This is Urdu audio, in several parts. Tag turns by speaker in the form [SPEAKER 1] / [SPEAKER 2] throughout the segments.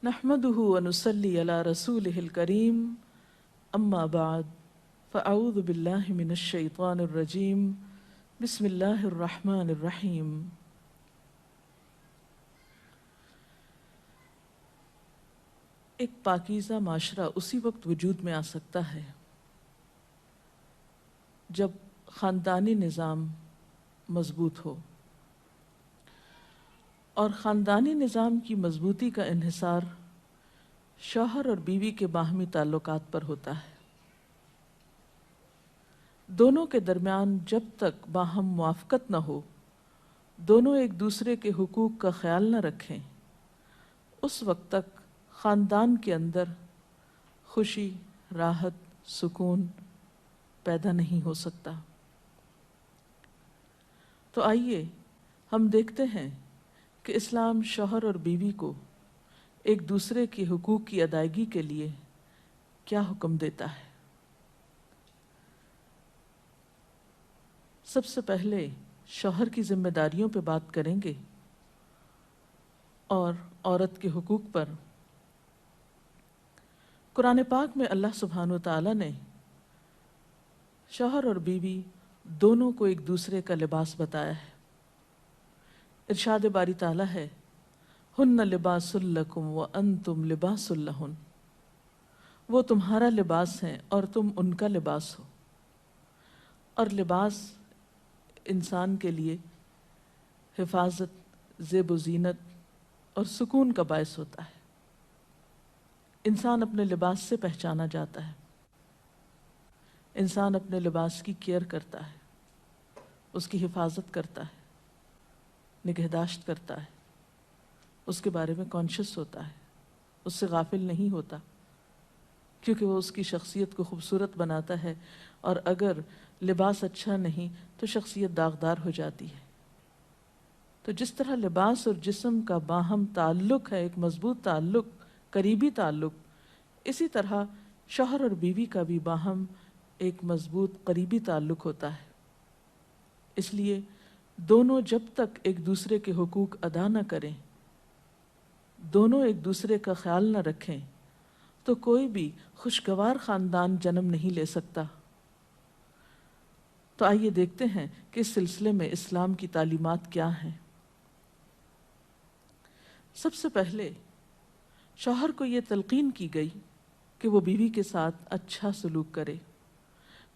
[SPEAKER 1] نحمده ونصلي على رسوله الكريم أما بعد فأعوذ بالله من الشيطان الرجيم بسم الله الرحمن الرحيم ایک پاکیزہ معاشرہ اسی وقت وجود میں آ سکتا ہے جب خاندانی نظام مضبوط ہو، اور خاندانی نظام کی مضبوطی کا انحصار شوہر اور بیوی کے باہمی تعلقات پر ہوتا ہے۔ دونوں کے درمیان جب تک باہم موافقت نہ ہو، دونوں ایک دوسرے کے حقوق کا خیال نہ رکھیں، اس وقت تک خاندان کے اندر خوشی، راحت، سکون پیدا نہیں ہو سکتا۔ تو آئیے ہم دیکھتے ہیں کہ اسلام شوہر اور بیوی کو ایک دوسرے کے حقوق کی ادائیگی کے لیے کیا حکم دیتا ہے۔ سب سے پہلے شوہر کی ذمہ داریوں پہ بات کریں گے اور عورت کے حقوق پر۔ قرآن پاک میں اللہ سبحانہ وتعالی نے شوہر اور بیوی دونوں کو ایک دوسرے کا لباس بتایا ہے۔ ارشاد باری تعالیٰ ہے، ہن لباس لکم وانتم لباس لہن، وہ تمہارا لباس ہیں اور تم ان کا لباس ہو۔ اور لباس انسان کے لیے حفاظت، زیب و زینت اور سکون کا باعث ہوتا ہے۔ انسان اپنے لباس سے پہچانا جاتا ہے، انسان اپنے لباس کی کیئر کرتا ہے، اس کی حفاظت کرتا ہے، نگہداشت کرتا ہے، اس کے بارے میں کانشیس ہوتا ہے، اس سے غافل نہیں ہوتا، کیونکہ وہ اس کی شخصیت کو خوبصورت بناتا ہے، اور اگر لباس اچھا نہیں تو شخصیت داغدار ہو جاتی ہے۔ تو جس طرح لباس اور جسم کا باہم تعلق ہے، ایک مضبوط تعلق، قریبی تعلق، اسی طرح شوہر اور بیوی کا بھی باہم ایک مضبوط قریبی تعلق ہوتا ہے۔ اس لیے دونوں جب تک ایک دوسرے کے حقوق ادا نہ کریں، دونوں ایک دوسرے کا خیال نہ رکھیں، تو کوئی بھی خوشگوار خاندان جنم نہیں لے سکتا۔ تو آئیے دیکھتے ہیں کہ اس سلسلے میں اسلام کی تعلیمات کیا ہیں۔ سب سے پہلے شوہر کو یہ تلقین کی گئی کہ وہ بیوی کے ساتھ اچھا سلوک کرے۔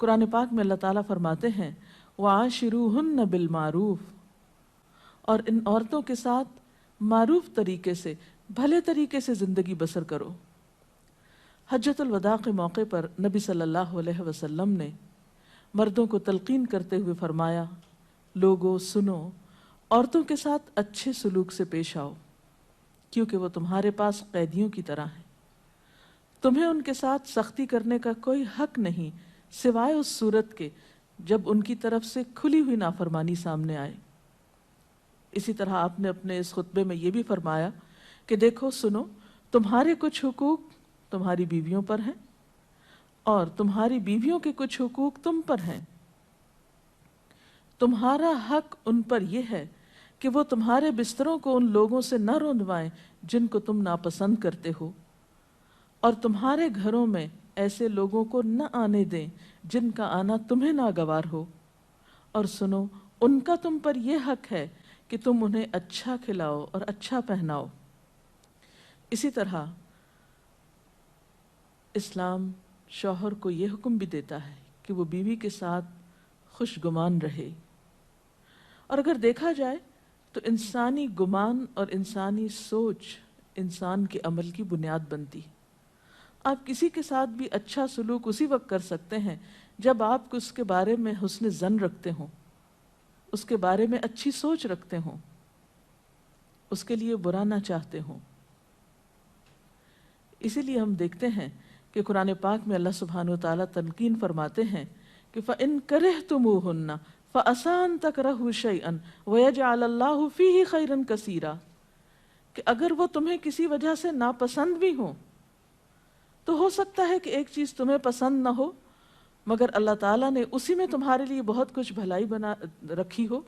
[SPEAKER 1] قرآن پاک میں اللہ تعالیٰ فرماتے ہیں، وَعَاشِرُوهُنَّ بِالْمَعْرُوفِ، اور ان عورتوں کے ساتھ معروف طریقے سے، بھلے طریقے سے زندگی بسر کرو۔ حجۃ الوداع کے موقع پر نبی صلی اللہ علیہ وسلم نے مردوں کو تلقین کرتے ہوئے فرمایا، لوگو سنو، عورتوں کے ساتھ اچھے سلوک سے پیش آؤ، کیونکہ وہ تمہارے پاس قیدیوں کی طرح ہیں۔ تمہیں ان کے ساتھ سختی کرنے کا کوئی حق نہیں سوائے اس صورت کے جب ان کی طرف سے کھلی ہوئی نافرمانی سامنے آئے۔ اسی طرح آپ نے اپنے اس خطبے میں یہ بھی فرمایا کہ دیکھو سنو، تمہارے کچھ حقوق تمہاری بیویوں پر ہیں اور تمہاری بیویوں کے کچھ حقوق تم پر ہیں۔ تمہارا حق ان پر یہ ہے کہ وہ تمہارے بستروں کو ان لوگوں سے نہ روندوائیں جن کو تم ناپسند کرتے ہو، اور تمہارے گھروں میں ایسے لوگوں کو نہ آنے دیں جن کا آنا تمہیں ناگوار ہو، اور سنو، ان کا تم پر یہ حق ہے کہ تم انہیں اچھا کھلاؤ اور اچھا پہناؤ۔ اسی طرح اسلام شوہر کو یہ حکم بھی دیتا ہے کہ وہ بیوی کے ساتھ خوش گمان رہے۔ اور اگر دیکھا جائے تو انسانی گمان اور انسانی سوچ انسان کے عمل کی بنیاد بنتی ہے۔ آپ کسی کے ساتھ بھی اچھا سلوک اسی وقت کر سکتے ہیں جب آپ اس کے بارے میں حسن ظن رکھتے ہوں، اس کے بارے میں اچھی سوچ رکھتے ہوں، اس کے لیے برا نہ چاہتے ہوں۔ اسی لیے ہم دیکھتے ہیں کہ قرآن پاک میں اللہ سبحانہ وتعالیٰ تلقین فرماتے ہیں کہ فَإِن كَرِهْتُمُوهُنَّ فَعَسَىٰ أَن تَكْرَهُوا شَيْئًا وَيَجْعَلَ اللَّهُ فِيهِ خَيْرًا كَثِيرًا، کہ اگر وہ تمہیں کسی وجہ سے ناپسند بھی ہوں تو ہو سکتا ہے کہ ایک چیز تمہیں پسند نہ ہو، مگر اللہ تعالیٰ نے اسی میں تمہارے لیے بہت کچھ بھلائی بنا رکھی ہو۔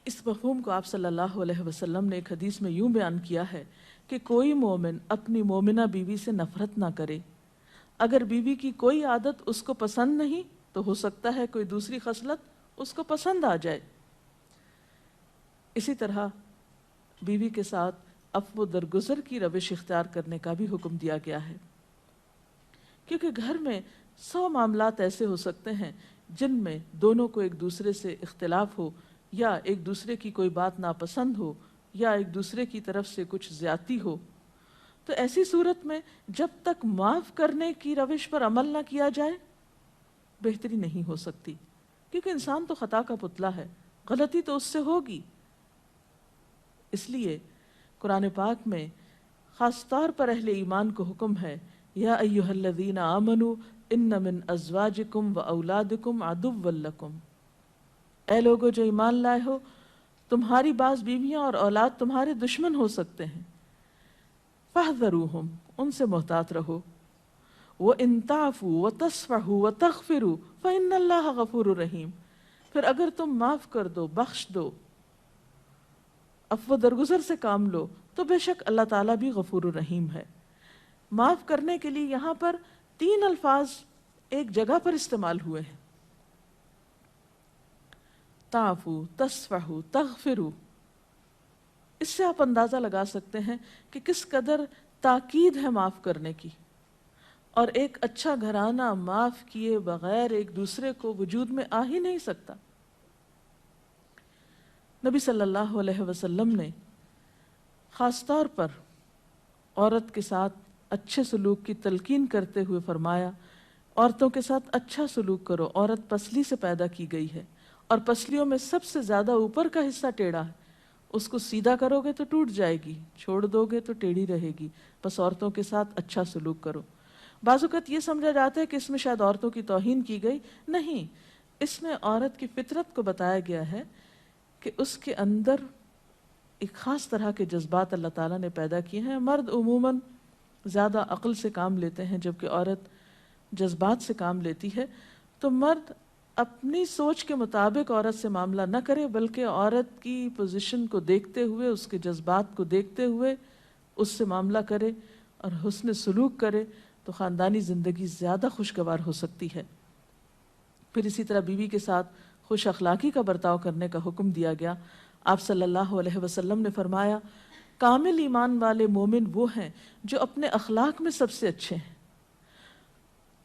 [SPEAKER 1] اس مفہوم کو آپ صلی اللہ علیہ وسلم نے ایک حدیث میں یوں بیان کیا ہے کہ کوئی مومن اپنی مومنہ بیوی سے نفرت نہ کرے، اگر بیوی کی کوئی عادت اس کو پسند نہیں تو ہو سکتا ہے کوئی دوسری خصلت اس کو پسند آ جائے۔ اسی طرح بیوی کے ساتھ عفو و درگزر کی روش اختیار کرنے کا بھی حکم دیا گیا ہے، کیونکہ گھر میں 100 معاملات ایسے ہو سکتے ہیں جن میں دونوں کو ایک دوسرے سے اختلاف ہو، یا ایک دوسرے کی کوئی بات ناپسند ہو، یا ایک دوسرے کی طرف سے کچھ زیادتی ہو۔ تو ایسی صورت میں جب تک معاف کرنے کی روش پر عمل نہ کیا جائے بہتری نہیں ہو سکتی، کیونکہ انسان تو خطا کا پتلا ہے، غلطی تو اس سے ہوگی۔ اس لیے قرآن پاک میں خاص طور پر اہل ایمان کو حکم ہے، یا ایھا الذین آمنوا ان من ازواجکم و اولادکم عدوا لکم، اے لوگو جو ایمان لائے ہو، تمہاری بعض بیویاں اور اولاد تمہارے دشمن ہو سکتے ہیں، فاحذروہم، ان سے محتاط رہو، وَإِن تَعْفُوا وَتَصْفَحُوا وَتَغْفِرُوا فَإِنَّ اللَّهَ غَفُورٌ رَحِيمٌ، پھر اگر تم معاف کر دو، بخش دو، عفو درگزر سے کام لو، تو بے شک اللہ تعالیٰ بھی غفور الرحیم ہے۔ معاف کرنے کے لیے یہاں پر 3 الفاظ ایک جگہ پر استعمال ہوئے ہیں، تعفو، تصفحو، تغفرو۔ اس سے آپ اندازہ لگا سکتے ہیں کہ کس قدر تاکید ہے معاف کرنے کی، اور ایک اچھا گھرانہ معاف کیے بغیر ایک دوسرے کو وجود میں آ ہی نہیں سکتا۔ نبی صلی اللہ علیہ وسلم نے خاص طور پر عورت کے ساتھ اچھے سلوک کی تلقین کرتے ہوئے فرمایا، عورتوں کے ساتھ اچھا سلوک کرو، عورت پسلی سے پیدا کی گئی ہے، اور پسلیوں میں سب سے زیادہ اوپر کا حصہ ٹیڑھا ہے، اس کو سیدھا کرو گے تو ٹوٹ جائے گی، چھوڑ دو گے تو ٹیڑھی رہے گی، بس عورتوں کے ساتھ اچھا سلوک کرو۔ بعض اوقات یہ سمجھا جاتا ہے کہ اس میں شاید عورتوں کی توہین کی گئی، نہیں، اس میں عورت کی فطرت کو بتایا گیا ہے کہ اس کے اندر ایک خاص طرح کے جذبات اللہ تعالیٰ نے پیدا کیے ہیں۔ مرد عموماً زیادہ عقل سے کام لیتے ہیں جبکہ عورت جذبات سے کام لیتی ہے، تو مرد اپنی سوچ کے مطابق عورت سے معاملہ نہ کرے، بلکہ عورت کی پوزیشن کو دیکھتے ہوئے، اس کے جذبات کو دیکھتے ہوئے اس سے معاملہ کرے اور حسن سلوک کرے، تو خاندانی زندگی زیادہ خوشگوار ہو سکتی ہے۔ پھر اسی طرح بیوی کے ساتھ خوش اخلاقی کا برتاؤ کرنے کا حکم دیا گیا۔ آپ صلی اللہ علیہ وسلم نے فرمایا، کامل ایمان والے مومن وہ ہیں جو اپنے اخلاق میں سب سے اچھے ہیں،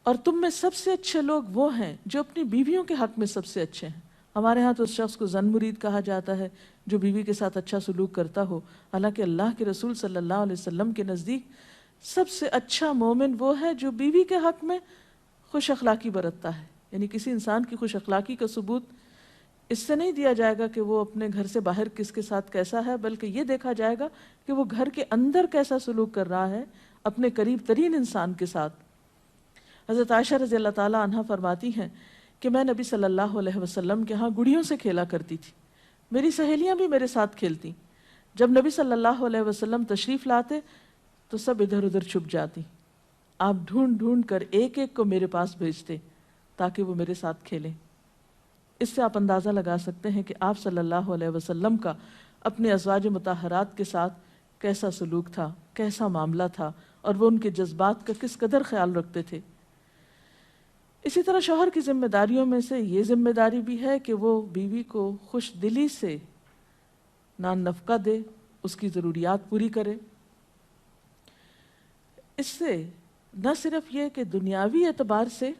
[SPEAKER 1] اور تم میں سب سے اچھے لوگ وہ ہیں جو اپنی بیویوں کے حق میں سب سے اچھے ہیں۔ ہمارے ہاں تو اس شخص کو زن مرید کہا جاتا ہے جو بیوی کے ساتھ اچھا سلوک کرتا ہو، حالانکہ اللہ کے رسول صلی اللہ علیہ وسلم کے نزدیک سب سے اچھا مومن وہ ہے جو بیوی کے حق میں خوش اخلاقی برتتا ہے۔ یعنی کسی انسان کی خوش اخلاقی کا ثبوت اس سے نہیں دیا جائے گا کہ وہ اپنے گھر سے باہر کس کے ساتھ کیسا ہے، بلکہ یہ دیکھا جائے گا کہ وہ گھر کے اندر کیسا سلوک کر رہا ہے اپنے قریب ترین انسان کے ساتھ۔ حضرت عائشہ رضی اللہ تعالیٰ عنہا فرماتی ہیں کہ میں نبی صلی اللہ علیہ وسلم کے ہاں گڑیوں سے کھیلا کرتی تھی، میری سہیلیاں بھی میرے ساتھ کھیلتی، جب نبی صلی اللہ علیہ وسلم تشریف لاتے تو سب ادھر ادھر چھپ جاتی، آپ ڈھونڈ ڈھونڈ کر ایک ایک کو میرے پاس بھیجتے تاکہ وہ میرے ساتھ کھیلیں۔ اس سے آپ اندازہ لگا سکتے ہیں کہ آپ صلی اللہ علیہ وسلم کا اپنے ازواج مطہرات کے ساتھ کیسا سلوک تھا، کیسا معاملہ تھا، اور وہ ان کے جذبات کا کس قدر خیال رکھتے تھے۔ اسی طرح شوہر کی ذمہ داریوں میں سے یہ ذمہ داری بھی ہے کہ وہ بیوی کو خوش دلی سے نان نفقہ دے، اس کی ضروریات پوری کرے۔ اس سے نہ صرف یہ کہ دنیاوی اعتبار سے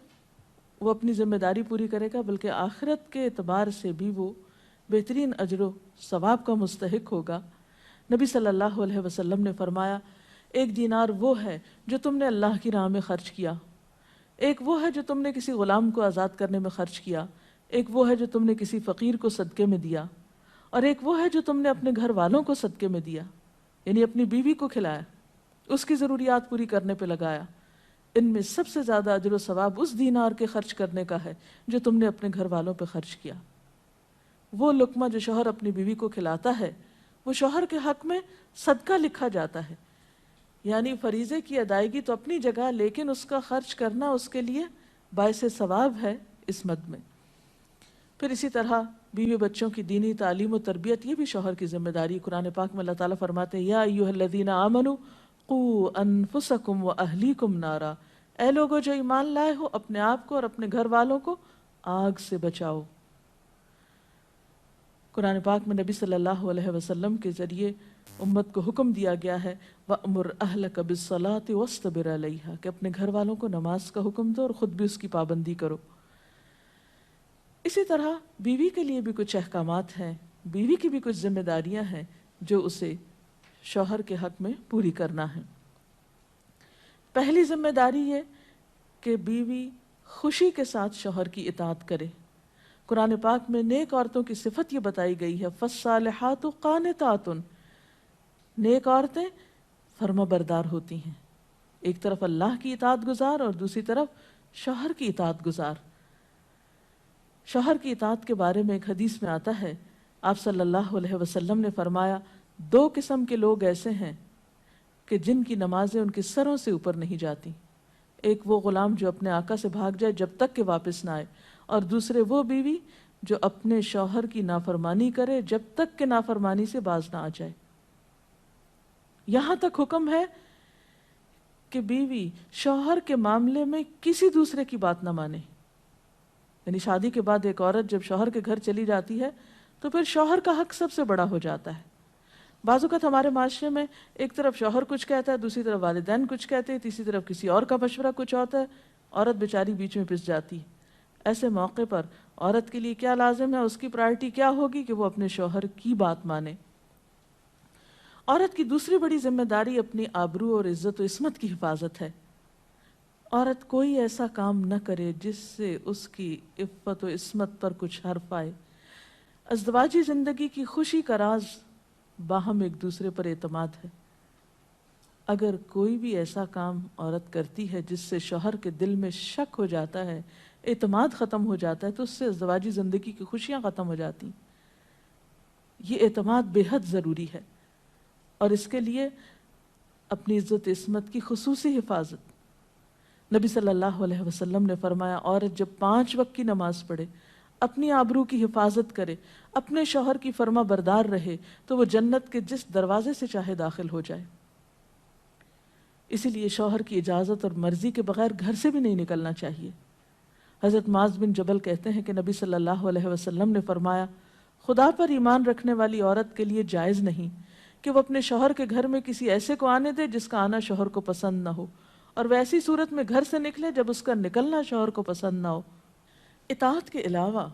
[SPEAKER 1] وہ اپنی ذمہ داری پوری کرے گا، بلکہ آخرت کے اعتبار سے بھی وہ بہترین اجر و ثواب کا مستحق ہوگا۔ نبی صلی اللہ علیہ وسلم نے فرمایا، 1 دینار وہ ہے جو تم نے اللہ کی راہ میں خرچ کیا، ایک وہ ہے جو تم نے کسی غلام کو آزاد کرنے میں خرچ کیا، ایک وہ ہے جو تم نے کسی فقیر کو صدقے میں دیا، اور ایک وہ ہے جو تم نے اپنے گھر والوں کو صدقے میں دیا، یعنی اپنی بیوی کو کھلایا، اس کی ضروریات پوری کرنے پہ لگایا۔ ان میں سب سے زیادہ اجر و ثواب اس دینار کے خرچ کرنے کا ہے جو تم نے اپنے گھر والوں پہ خرچ کیا۔ وہ لقمہ جو شوہر اپنی بیوی کو کھلاتا ہے وہ شوہر کے حق میں صدقہ لکھا جاتا ہے، یعنی فریضے کی ادائیگی تو اپنی جگہ، لیکن اس کا خرچ کرنا اس کے لیے باعث ثواب ہے اس مد میں۔ پھر اسی طرح بیوی بچوں کی دینی تعلیم و تربیت یہ بھی شوہر کی ذمہ داری. قرآن پاک میں اللہ تعالیٰ فرماتے ہیں یا ایھا الذین آمنوا قوا انفسکم واہلیکم نارا، اے لوگو جو ایمان لائے ہو اپنے آپ کو اور اپنے گھر والوں کو آگ سے بچاؤ. قرآن پاک میں نبی صلی اللہ علیہ وسلم کے ذریعے امت کو حکم دیا گیا ہے وَأْمُرْ أَهْلَكَ بِالصَّلَاةِ وَاصْطَبِرْ عَلَيْهَا کہ اپنے گھر والوں کو نماز کا حکم دو اور خود بھی اس کی پابندی کرو. اسی طرح بیوی کے لیے بھی کچھ احکامات ہیں، بیوی کی بھی کچھ ذمہ داریاں ہیں جو اسے شوہر کے حق میں پوری کرنا ہے. پہلی ذمہ داری یہ کہ بیوی خوشی کے ساتھ شوہر کی اطاعت کرے. قرآن پاک میں نیک عورتوں کی صفت یہ بتائی گئی ہے فَالصَّالِحَاتُ قَانِتَاتٌ، نیک عورتیں فرما بردار ہوتی ہیں، ایک طرف اللہ کی اطاعت گزار اور دوسری طرف شوہر کی اطاعت گزار. شوہر کی اطاعت کے بارے میں ایک حدیث میں آتا ہے آپ صلی اللہ علیہ وسلم نے فرمایا 2 قسم کے لوگ ایسے ہیں کہ جن کی نمازیں ان کے سروں سے اوپر نہیں جاتی. ایک وہ غلام جو اپنے آقا سے بھاگ جائے جب تک کہ واپس نہ آئے، اور دوسرے وہ بیوی جو اپنے شوہر کی نافرمانی کرے جب تک کہ نافرمانی سے باز نہ آ جائے. یہاں تک حکم ہے کہ بیوی شوہر کے معاملے میں کسی دوسرے کی بات نہ مانے. یعنی شادی کے بعد ایک عورت جب شوہر کے گھر چلی جاتی ہے تو پھر شوہر کا حق سب سے بڑا ہو جاتا ہے. بعض اوقات ہمارے معاشرے میں ایک طرف شوہر کچھ کہتا ہے، دوسری طرف والدین کچھ کہتے ہیں، تیسری طرف کسی اور کا مشورہ کچھ ہوتا ہے، عورت بیچاری بیچ میں پس جاتی ہے. ایسے موقع پر عورت کے لیے کیا لازم ہے، اس کی پرائرٹی کیا ہوگی کہ وہ اپنے شوہر کی بات مانے. عورت کی دوسری بڑی ذمہ داری اپنی آبرو اور عزت و عصمت کی حفاظت ہے. عورت کوئی ایسا کام نہ کرے جس سے اس کی عفت و عصمت پر کچھ حرف آئے. ازدواجی زندگی کی خوشی کا راز باہم ایک دوسرے پر اعتماد ہے. اگر کوئی بھی ایسا کام عورت کرتی ہے جس سے شوہر کے دل میں شک ہو جاتا ہے، اعتماد ختم ہو جاتا ہے، تو اس سے ازدواجی زندگی کی خوشیاں ختم ہو جاتی. یہ اعتماد بے حد ضروری ہے اور اس کے لیے اپنی عزت عصمت کی خصوصی حفاظت. نبی صلی اللہ علیہ وسلم نے فرمایا عورت جب 5 وقت کی نماز پڑھے، اپنی آبرو کی حفاظت کرے، اپنے شوہر کی فرما بردار رہے تو وہ جنت کے جس دروازے سے چاہے داخل ہو جائے. اسی لیے شوہر کی اجازت اور مرضی کے بغیر گھر سے بھی نہیں نکلنا چاہیے. حضرت معاذ بن جبل کہتے ہیں کہ نبی صلی اللہ علیہ وسلم نے فرمایا خدا پر ایمان رکھنے والی عورت کے لیے جائز نہیں کہ وہ اپنے شوہر کے گھر میں کسی ایسے کو آنے دے جس کا آنا شوہر کو پسند نہ ہو، اور ویسی صورت میں گھر سے نکلے جب اس کا نکلنا شوہر کو پسند نہ ہو. اطاعت کے علاوہ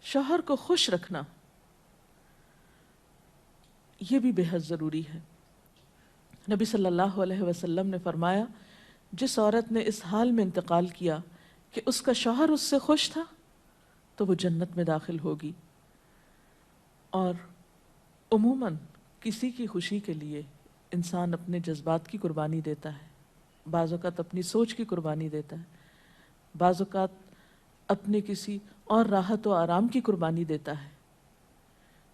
[SPEAKER 1] شوہر کو خوش رکھنا یہ بھی بے حد ضروری ہے. نبی صلی اللہ علیہ وسلم نے فرمایا جس عورت نے اس حال میں انتقال کیا کہ اس کا شوہر اس سے خوش تھا تو وہ جنت میں داخل ہوگی. اور عموماً کسی کی خوشی کے لیے انسان اپنے جذبات کی قربانی دیتا ہے، بعض اوقات اپنی سوچ کی قربانی دیتا ہے، بعض اوقات اپنے کسی اور راحت و آرام کی قربانی دیتا ہے.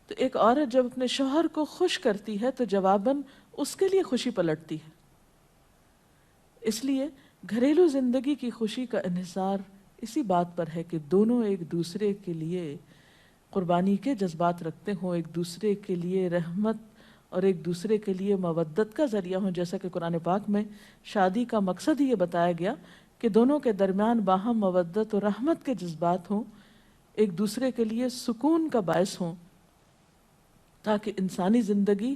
[SPEAKER 1] تو ایک عورت جب اپنے شوہر کو خوش کرتی ہے تو جواباً اس کے لیے خوشی پلٹتی ہے. اس لیے گھریلو زندگی کی خوشی کا انحصار اسی بات پر ہے کہ دونوں ایک دوسرے کے لیے قربانی کے جذبات رکھتے ہوں، ایک دوسرے کے لیے رحمت اور ایک دوسرے کے لیے مودت کا ذریعہ ہوں. جیسا کہ قرآن پاک میں شادی کا مقصد ہی یہ بتایا گیا کہ دونوں کے درمیان باہم مودت اور رحمت کے جذبات ہوں، ایک دوسرے کے لیے سکون کا باعث ہوں، تاکہ انسانی زندگی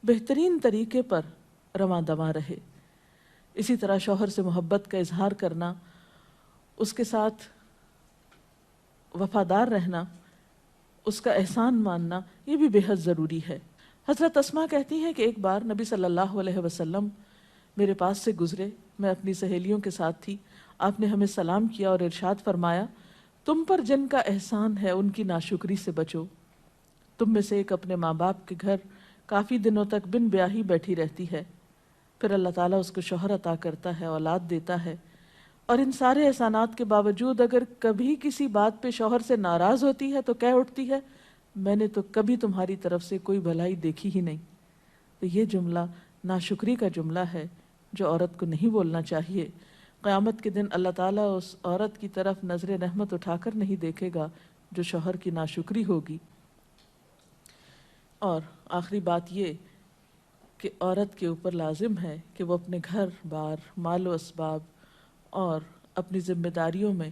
[SPEAKER 1] بہترین طریقے پر رواں دواں رہے. اسی طرح شوہر سے محبت کا اظہار کرنا، اس کے ساتھ وفادار رہنا، اس کا احسان ماننا یہ بھی بے حد ضروری ہے. حضرت اسماء کہتی ہیں کہ ایک بار نبی صلی اللہ علیہ وسلم میرے پاس سے گزرے، میں اپنی سہیلیوں کے ساتھ تھی. آپ نے ہمیں سلام کیا اور ارشاد فرمایا تم پر جن کا احسان ہے ان کی ناشکری سے بچو. تم میں سے ایک اپنے ماں باپ کے گھر کافی دنوں تک بن بیاہی بیٹھی رہتی ہے، پھر اللہ تعالیٰ اس کو شوہر عطا کرتا ہے، اولاد دیتا ہے، اور ان سارے احسانات کے باوجود اگر کبھی کسی بات پہ شوہر سے ناراض ہوتی ہے تو کہہ اٹھتی ہے میں نے تو کبھی تمہاری طرف سے کوئی بھلائی دیکھی ہی نہیں. تو یہ جملہ ناشکری کا جملہ ہے جو عورت کو نہیں بولنا چاہیے. قیامت کے دن اللہ تعالیٰ اس عورت کی طرف نظر رحمت اٹھا کر نہیں دیکھے گا جو شوہر کی ناشکری ہوگی۔ اور آخری بات یہ کہ عورت کے اوپر لازم ہے کہ وہ اپنے گھر بار، مال و اسباب اور اپنی ذمہ داریوں میں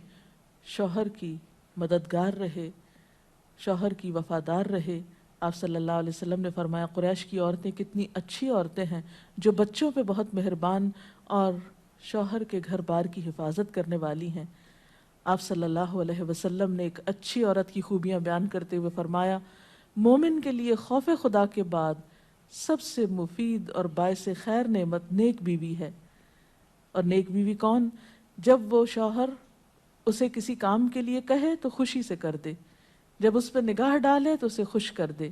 [SPEAKER 1] شوہر کی مددگار رہے، شوہر کی وفادار رہے۔ آپ صلی اللہ علیہ وسلم نے فرمایا قریش کی عورتیں کتنی اچھی عورتیں ہیں جو بچوں پہ بہت مہربان اور شوہر کے گھر بار کی حفاظت کرنے والی ہیں۔ آپ صلی اللہ علیہ وسلم نے ایک اچھی عورت کی خوبیاں بیان کرتے ہوئے فرمایا مومن کے لیے خوف خدا کے بعد سب سے مفید اور باعث خیر نعمت نیک بیوی ہے۔ اور نیک بیوی کون؟ جب وہ شوہر اسے کسی کام کے لیے کہے تو خوشی سے کر دے، جب اس پہ نگاہ ڈالے تو اسے خوش کر دے،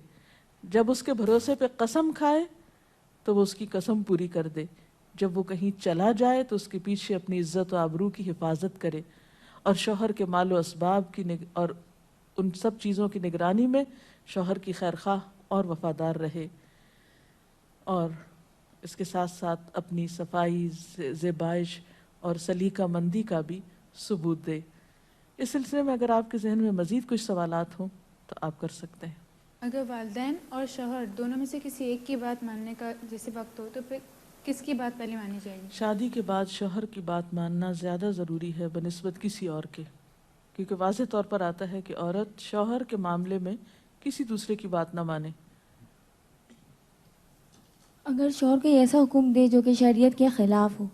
[SPEAKER 1] جب اس کے بھروسے پہ قسم کھائے تو وہ اس کی قسم پوری کر دے، جب وہ کہیں چلا جائے تو اس کے پیچھے اپنی عزت و آبرو کی حفاظت کرے، اور شوہر کے مال و اسباب کی اور ان سب چیزوں کی نگرانی میں شوہر کی خیرخواہ اور وفادار رہے، اور اس کے ساتھ ساتھ اپنی صفائی، زیبائش اور سلیقہ مندی کا بھی ثبوت دے۔ اس سلسلے میں اگر آپ کے ذہن میں مزید کچھ سوالات ہوں تو آپ کر سکتے ہیں۔
[SPEAKER 2] اگر والدین اور شوہر دونوں میں سے کسی ایک کی بات ماننے کا جیسے وقت ہو تو پھر کس کی بات پہلے مانی چاہیے؟
[SPEAKER 1] شادی کے بعد شوہر کی بات ماننا زیادہ ضروری ہے بنسبت کسی اور کے، کیونکہ واضح طور پر آتا ہے کہ عورت شوہر کے معاملے میں کسی دوسرے کی بات نہ مانے۔
[SPEAKER 3] اگر شوہر کوئی ایسا حکم دے جو کہ شریعت کے خلاف ہو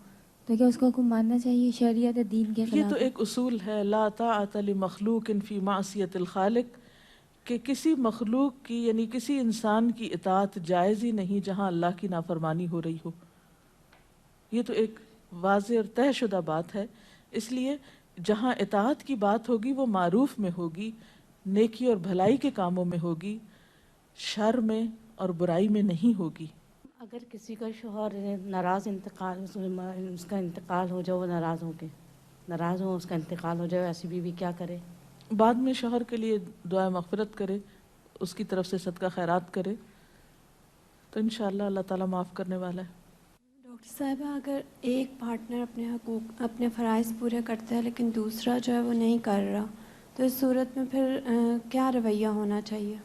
[SPEAKER 3] تو کیا اس کا حکم ماننا چاہیے؟ شریعت دین کے خلاف
[SPEAKER 1] یہ تو ایک اصول ہے لا طاعۃ لمخلوق فی معصیۃ الخالق، کہ کسی مخلوق کی یعنی کسی انسان کی اطاعت جائز ہی نہیں جہاں اللہ کی نافرمانی ہو رہی ہو۔ یہ تو ایک واضح اور طے شدہ بات ہے، اس لیے جہاں اطاعت کی بات ہوگی وہ معروف میں ہوگی، نیکی اور بھلائی کے کاموں میں ہوگی، شر میں اور برائی میں نہیں ہوگی۔
[SPEAKER 4] اگر کسی کا شوہر ناراض اس کا انتقال ہو جائے، وہ ناراض ہو اس کا انتقال ہو جائے، ایسی بیوی کیا کرے؟
[SPEAKER 1] بعد میں شوہر کے لیے دعا مغفرت کرے، اس کی طرف سے صدقہ خیرات کرے تو انشاءاللہ اللہ تعالیٰ معاف کرنے والا ہے۔
[SPEAKER 5] ڈاکٹر صاحبہ اگر ایک پارٹنر اپنے حقوق اپنے فرائض پورے کرتا ہے لیکن دوسرا جو ہے وہ نہیں کر رہا تو اس صورت میں پھر کیا رویہ ہونا چاہیے؟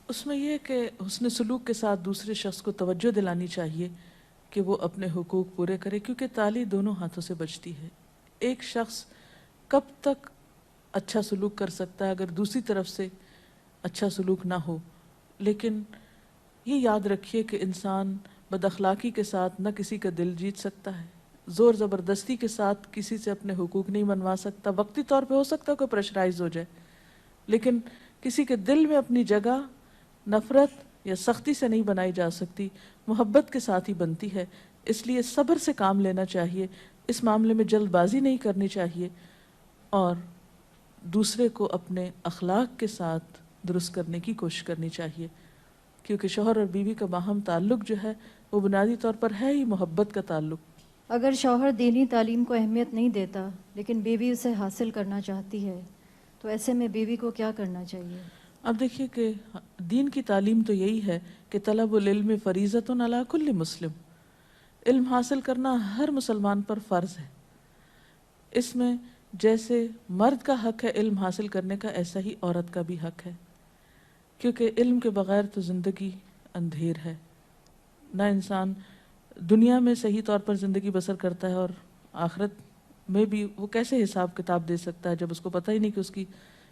[SPEAKER 1] اس میں یہ کہ حسن سلوک کے ساتھ دوسرے شخص کو توجہ دلانی چاہیے کہ وہ اپنے حقوق پورے کرے، کیونکہ تالی دونوں ہاتھوں سے بجتی ہے۔ ایک شخص کب تک اچھا سلوک کر سکتا ہے اگر دوسری طرف سے اچھا سلوک نہ ہو؟ لیکن یہ یاد رکھیے کہ انسان بد اخلاقی کے ساتھ نہ کسی کا دل جیت سکتا ہے، زور زبردستی کے ساتھ کسی سے اپنے حقوق نہیں منوا سکتا۔ وقتی طور پہ ہو سکتا ہے کوئی پریشرائز ہو جائے، لیکن کسی کے دل میں اپنی جگہ نفرت یا سختی سے نہیں بنائی جا سکتی، محبت کے ساتھ ہی بنتی ہے۔ اس لیے صبر سے کام لینا چاہیے، اس معاملے میں جلد بازی نہیں کرنی چاہیے، اور دوسرے کو اپنے اخلاق کے ساتھ درست کرنے کی کوشش کرنی چاہیے، کیونکہ شوہر اور بیوی کا باہم تعلق جو ہے وہ بنیادی طور پر ہے ہی محبت کا تعلق۔
[SPEAKER 6] اگر شوہر دینی تعلیم کو اہمیت نہیں دیتا لیکن بیوی اسے حاصل کرنا چاہتی ہے تو ایسے میں بیوی کو کیا کرنا چاہیے؟
[SPEAKER 1] اب دیکھیے کہ دین کی تعلیم تو یہی ہے کہ طلب العلم فریضۃ علی کل مسلم، علم حاصل کرنا ہر مسلمان پر فرض ہے۔ اس میں جیسے مرد کا حق ہے علم حاصل کرنے کا، ایسا ہی عورت کا بھی حق ہے، کیونکہ علم کے بغیر تو زندگی اندھیر ہے۔ نہ انسان دنیا میں صحیح طور پر زندگی بسر کرتا ہے، اور آخرت میں بھی وہ کیسے حساب کتاب دے سکتا ہے جب اس کو پتہ ہی نہیں کہ اس کی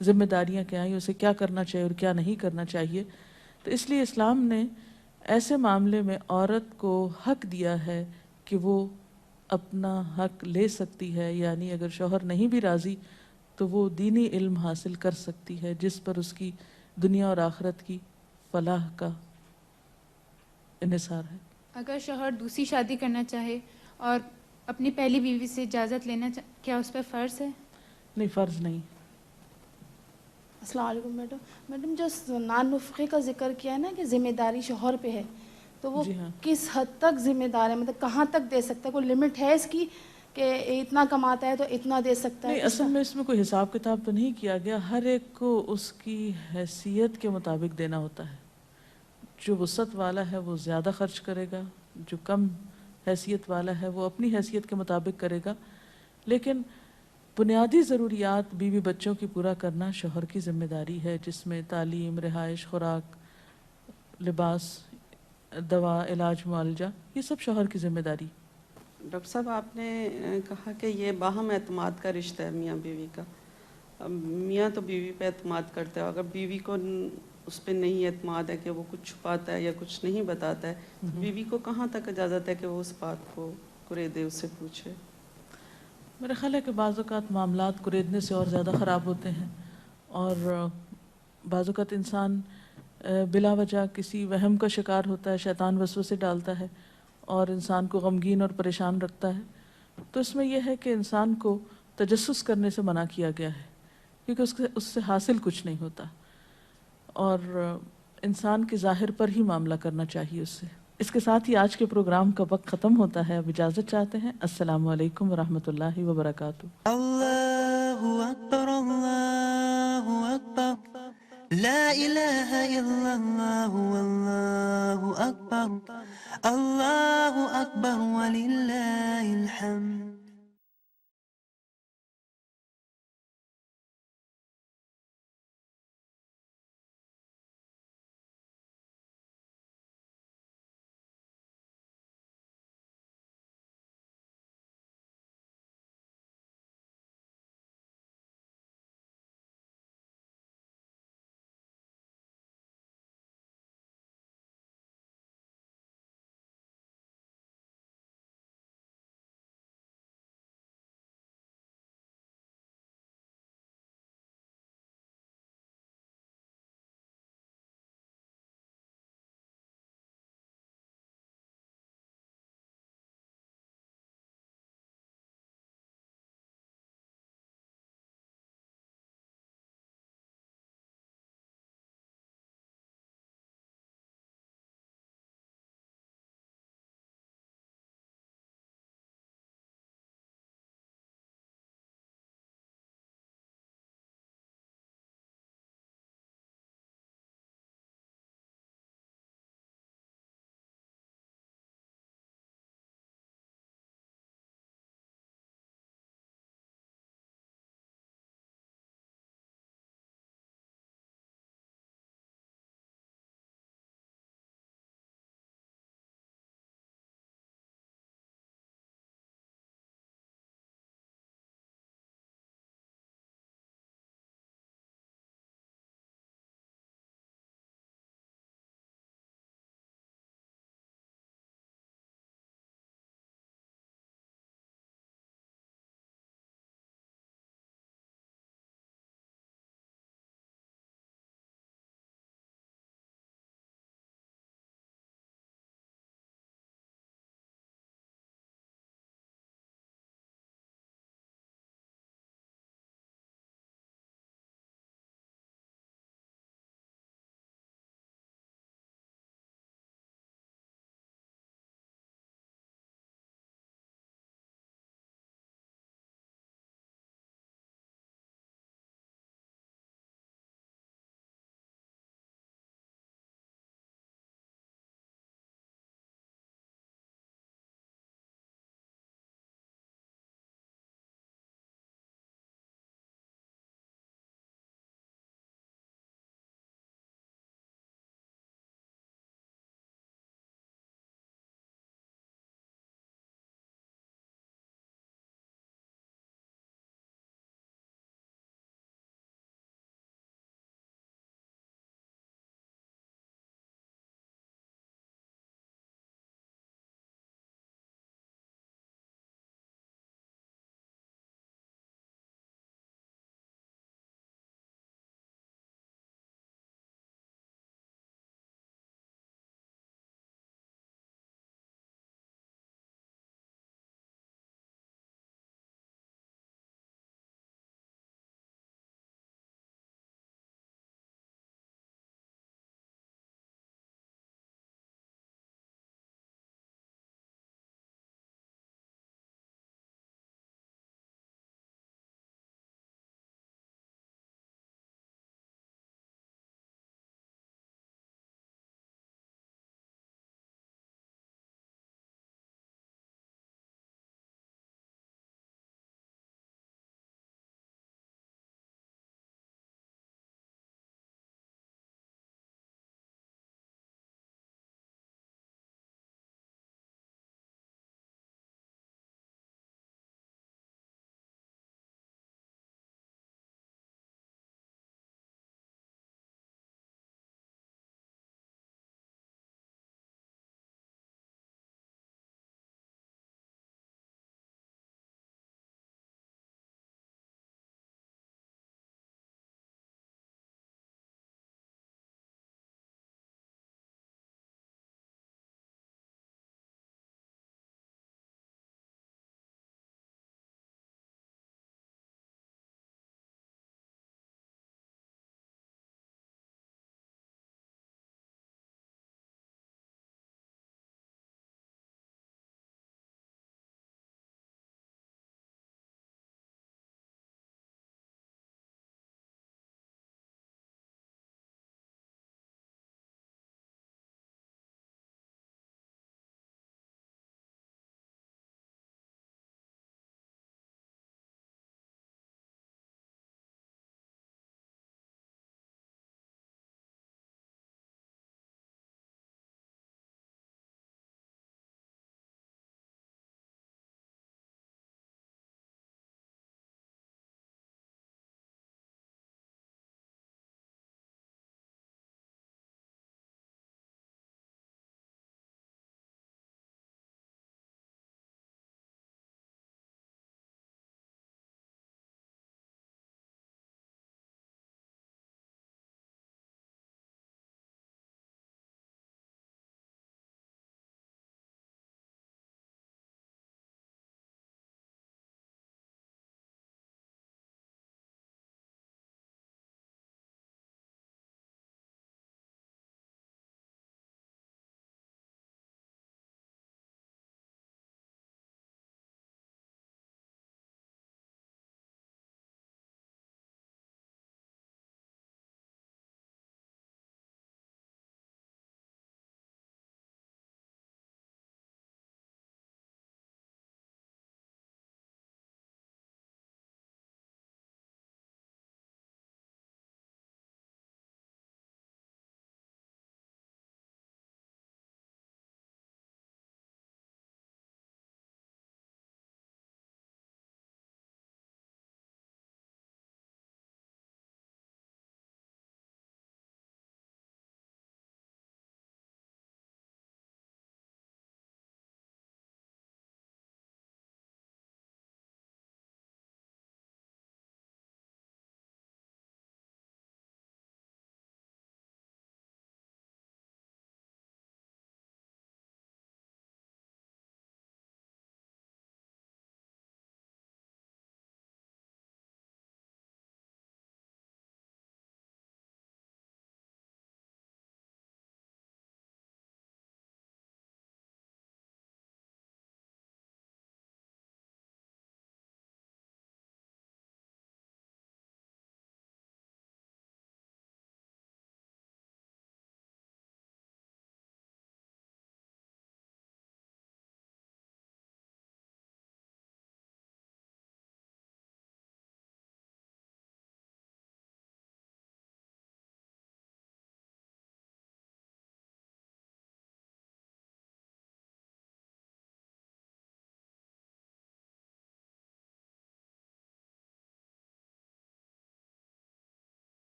[SPEAKER 1] ذمہ داریاں کیا ہیں، اسے کیا کرنا چاہیے اور کیا نہیں کرنا چاہیے۔ تو اس لیے اسلام نے ایسے معاملے میں عورت کو حق دیا ہے کہ وہ اپنا حق لے سکتی ہے، یعنی اگر شوہر نہیں بھی راضی تو وہ دینی علم حاصل کر سکتی ہے جس پر اس کی دنیا اور آخرت کی فلاح کا انحصار ہے۔
[SPEAKER 2] اگر شوہر دوسری شادی کرنا چاہے اور اپنی پہلی بیوی سے اجازت لینا کیا اس پہ فرض ہے؟
[SPEAKER 1] نہیں، فرض نہیں۔
[SPEAKER 7] السلام علیکم میڈم جو نان نفقے کا ذکر کیا ہے نا کہ ذمہ داری شوہر پہ ہے، تو وہ
[SPEAKER 1] جی ہاں،
[SPEAKER 7] کس حد تک ذمہ دار ہے؟ مطلب کہاں تک دے سکتا ہے؟ کوئی لمٹ ہے اس کی کہ اتنا کماتا ہے تو اتنا دے سکتا ہے؟
[SPEAKER 1] نہیں، اصل میں اس میں کوئی حساب کتاب تو نہیں کیا گیا، ہر ایک کو اس کی حیثیت کے مطابق دینا ہوتا ہے۔ جو وسعت والا ہے وہ زیادہ خرچ کرے گا، جو کم حیثیت والا ہے وہ اپنی حیثیت کے مطابق کرے گا، لیکن بنیادی ضروریات بیوی بچوں کی پورا کرنا شوہر کی ذمہ داری ہے، جس میں تعلیم، رہائش، خوراک، لباس، دوا، علاج، معالجہ، یہ سب شوہر کی ذمہ داری۔
[SPEAKER 8] ڈاکٹر صاحب آپ نے کہا کہ یہ باہم اعتماد کا رشتہ ہے میاں بیوی کا۔ اب میاں تو بیوی پہ اعتماد کرتا ہے، اگر بیوی کو اس پہ نہیں اعتماد ہے کہ وہ کچھ چھپاتا ہے یا کچھ نہیں بتاتا ہے، تو بیوی کو کہاں تک اجازت ہے کہ وہ اس بات کو کریدے، اس سے پوچھے؟
[SPEAKER 1] میرا خیال ہے کہ بعض اوقات معاملات کریدنے سے اور زیادہ خراب ہوتے ہیں، اور بعض اوقات انسان بلا وجہ کسی وہم کا شکار ہوتا ہے، شیطان وسوسے ڈالتا ہے اور انسان کو غمگین اور پریشان رکھتا ہے۔ تو اس میں یہ ہے کہ انسان کو تجسس کرنے سے منع کیا گیا ہے، کیونکہ اس سے حاصل کچھ نہیں ہوتا، اور انسان کے ظاہر پر ہی معاملہ کرنا چاہیے اس سے۔ اس کے ساتھ ہی آج کے پروگرام کا وقت ختم ہوتا ہے، اب اجازت چاہتے ہیں۔ السلام علیکم ورحمۃ اللہ وبرکاتہ۔
[SPEAKER 9] اللہ اکبر، اللہ اکبر، لا الہ الا اللہ، اللہ اکبر، اللہ اکبر وللہ الحمد۔